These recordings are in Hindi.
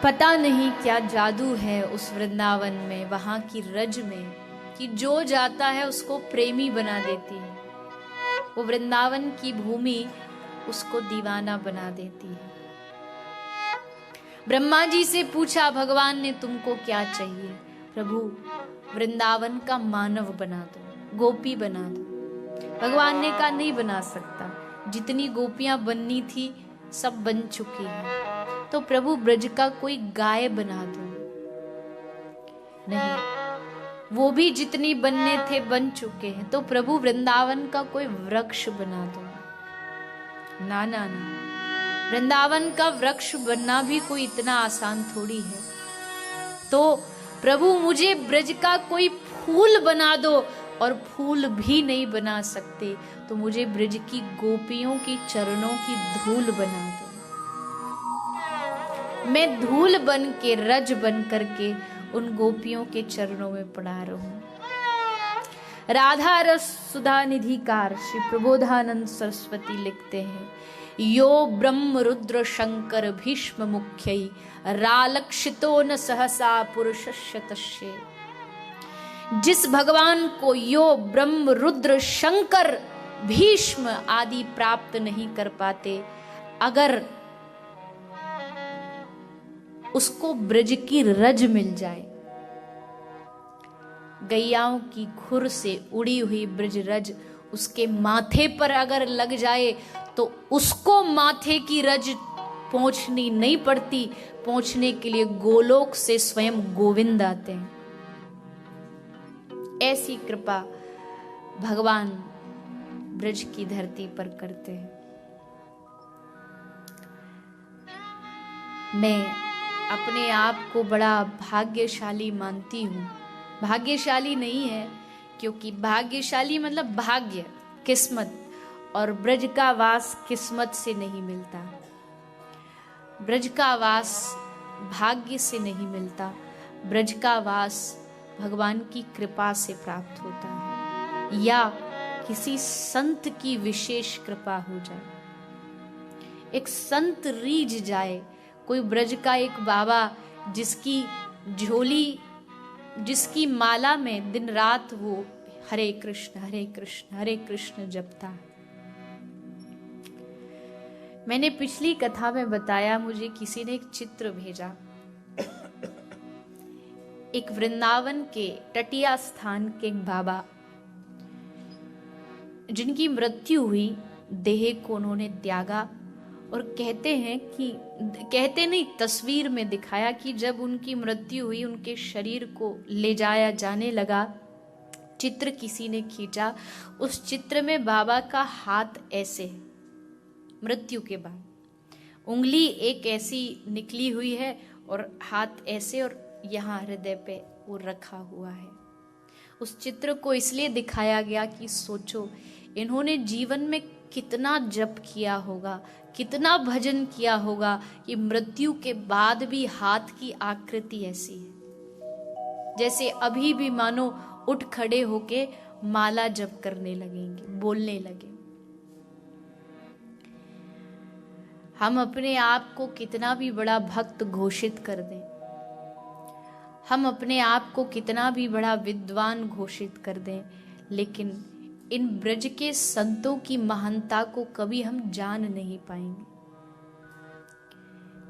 पता नहीं क्या जादू है उस वृंदावन में, वहां की रज में, कि जो जाता है उसको प्रेमी बना देती है। वो वृंदावन की भूमि उसको दीवाना बना देती है। ब्रह्मा जी से पूछा भगवान ने, तुमको क्या चाहिए? प्रभु, वृंदावन का मानव बना दो, गोपी बना दो। भगवान ने कहा, नहीं बना सकता, जितनी गोपियां बननी थी सब बन चुकी हैं। तो प्रभु, ब्रज का कोई गाय बना दो। नहीं, वो भी जितनी बनने थे बन चुके हैं। तो प्रभु, वृंदावन का कोई वृक्ष बना दो। ना ना ना, वृंदावन का वृक्ष बनना भी कोई इतना आसान थोड़ी है। तो प्रभु, मुझे ब्रज का कोई फूल बना दो, और फूल भी नहीं बना सकते तो मुझे ब्रज की गोपियों की चरणों की धूल बना दो। मैं धूल बन के, रज बन करके उन गोपियों के चरणों में पड़ा रहूं। राधा रस सुधा निधिकार श्री प्रबोधानंद सरस्वती लिखते हैं, यो ब्रह्म रुद्र शंकर भीष्म मुख्यै रालक्षितो न सहसा पुरुषस्य तस्य। जिस भगवान को यो ब्रह्म रुद्र शंकर भीष्म आदि प्राप्त नहीं कर पाते, अगर उसको ब्रज की रज मिल जाए, गैयाओं की खुर से उड़ी हुई ब्रज रज उसके माथे पर अगर लग जाए तो उसको माथे की रज पहुंचनी नहीं पड़ती, पहुंचने के लिए गोलोक से स्वयं गोविंद आते हैं। ऐसी कृपा भगवान ब्रज की धरती पर करते हैं। मैं अपने आप को बड़ा भाग्यशाली मानती हूँ। भाग्यशाली नहीं है, क्योंकि भाग्यशाली मतलब भाग्य, किस्मत, और ब्रज का वास किस्मत से नहीं मिलता। ब्रज का वास भाग्य से नहीं मिलता। ब्रज का वास भगवान की कृपा से प्राप्त होता है, या किसी संत की विशेष कृपा हो जाए, एक संत रीझ जाए। कोई ब्रज का एक बाबा जिसकी झोली, जिसकी माला में दिन रात वो हरे कृष्ण हरे कृष्ण हरे कृष्ण जपता है। मैंने पिछली कथा में बताया, मुझे किसी ने एक चित्र भेजा, एक वृंदावन के तटिया स्थान के एक बाबा जिनकी मृत्यु हुई, देह को उन्होंने त्यागा, और कहते हैं कि, कहते नहीं, तस्वीर में दिखाया कि जब उनकी मृत्यु हुई, उनके शरीर को ले जाया जाने लगा, चित्र किसी ने खींचा। उस चित्र में बाबा का हाथ ऐसे है, मृत्यु के बाद उंगली एक ऐसी निकली हुई है और हाथ ऐसे, और यहाँ हृदय पे वो रखा हुआ है। उस चित्र को इसलिए दिखाया गया कि सोचो, इन्होंने जीवन में कितना जप किया होगा, कितना भजन किया होगा कि मृत्यु के बाद भी हाथ की आकृति ऐसी है, जैसे अभी भी मानो उठ खड़े होके माला जप करने लगेंगे, बोलने लगे। हम अपने आप को कितना भी बड़ा भक्त घोषित कर दें, हम अपने आप को कितना भी बड़ा विद्वान घोषित कर दें, लेकिन इन ब्रज के संतों की महानता को कभी हम जान नहीं पाएंगे।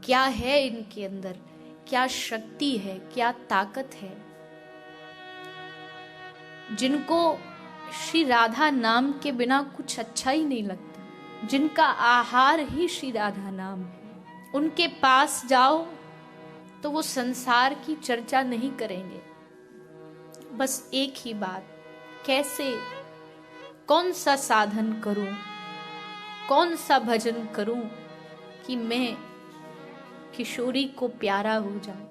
क्या है इनके अंदर, क्या शक्ति है, क्या ताकत है, जिनको श्री राधा नाम के बिना कुछ अच्छा ही नहीं लगता, जिनका आहार ही श्री राधा नाम है। उनके पास जाओ तो वो संसार की चर्चा नहीं करेंगे, बस एक ही बात, कैसे, कौन सा साधन करूं, कौन सा भजन करूं कि मैं किशोरी को प्यारा हो जाऊं।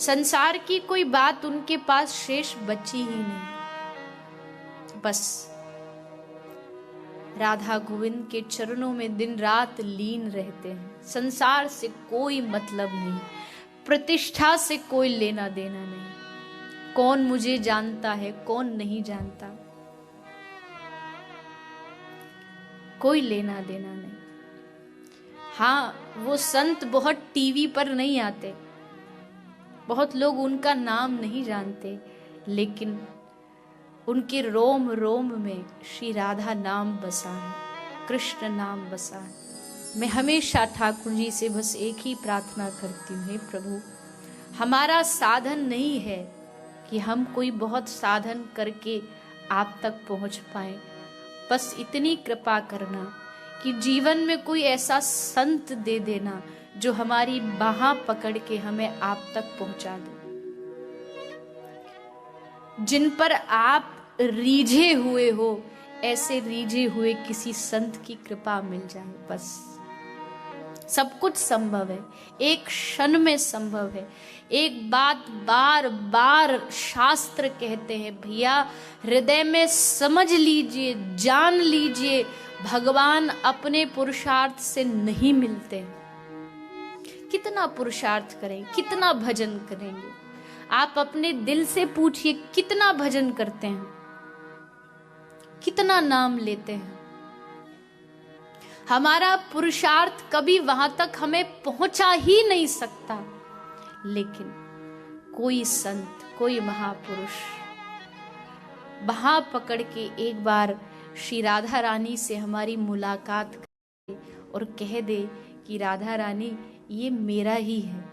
संसार की कोई बात उनके पास शेष बची ही नहीं, बस राधा गोविंद के चरणों में दिन रात लीन रहते हैं। संसार से कोई मतलब नहीं, प्रतिष्ठा से कोई लेना देना नहीं, कौन मुझे जानता है कौन नहीं जानता, कोई लेना देना नहीं। हाँ, वो संत बहुत टीवी पर नहीं आते, बहुत लोग उनका नाम नहीं जानते, लेकिन उनके रोम रोम में श्री राधा नाम बसा है, कृष्ण नाम बसा है। मैं हमेशा ठाकुर जी से बस एक ही प्रार्थना करती हूँ, हे प्रभु, हमारा साधन नहीं है कि हम कोई बहुत साधन करके आप तक पहुंच पाए, बस इतनी कृपा करना कि जीवन में कोई ऐसा संत दे देना जो हमारी बाहां पकड़ के हमें आप तक पहुंचा दे, जिन पर आप रीझे हुए हो, ऐसे रीझे हुए किसी संत की कृपा मिल जाए। बस सब कुछ संभव है, एक क्षण में संभव है। एक बात बार बार शास्त्र कहते हैं, भैया हृदय में समझ लीजिए, जान लीजिए, भगवान अपने पुरुषार्थ से नहीं मिलते। कितना पुरुषार्थ करें, कितना भजन करेंगे? आप अपने दिल से पूछिए, कितना भजन करते हैं, कितना नाम लेते हैं? हमारा पुरुषार्थ कभी वहां तक हमें पहुंचा ही नहीं सकता, लेकिन कोई संत, कोई महापुरुष बाहां पकड़ के एक बार श्री राधा रानी से हमारी मुलाकात करे और कह दे कि राधा रानी ये मेरा ही है,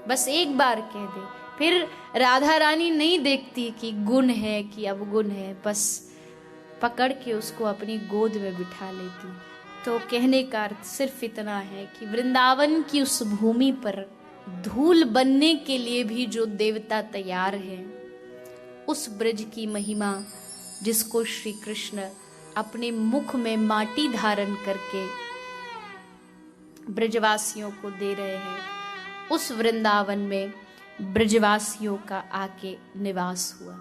बस एक बार कह दे। फिर राधा रानी नहीं देखती कि गुण है कि अवगुण है, बस पकड़ के उसको अपनी गोद में बिठा लेती। तो कहने का अर्थ सिर्फ इतना है कि वृंदावन की उस भूमि पर धूल बनने के लिए भी जो देवता तैयार हैं, उस ब्रज की महिमा जिसको श्री कृष्ण अपने मुख में माटी धारण करके ब्रजवासियों को दे रहे हैं, उस वृंदावन में ब्रजवासियों का आके निवास हुआ।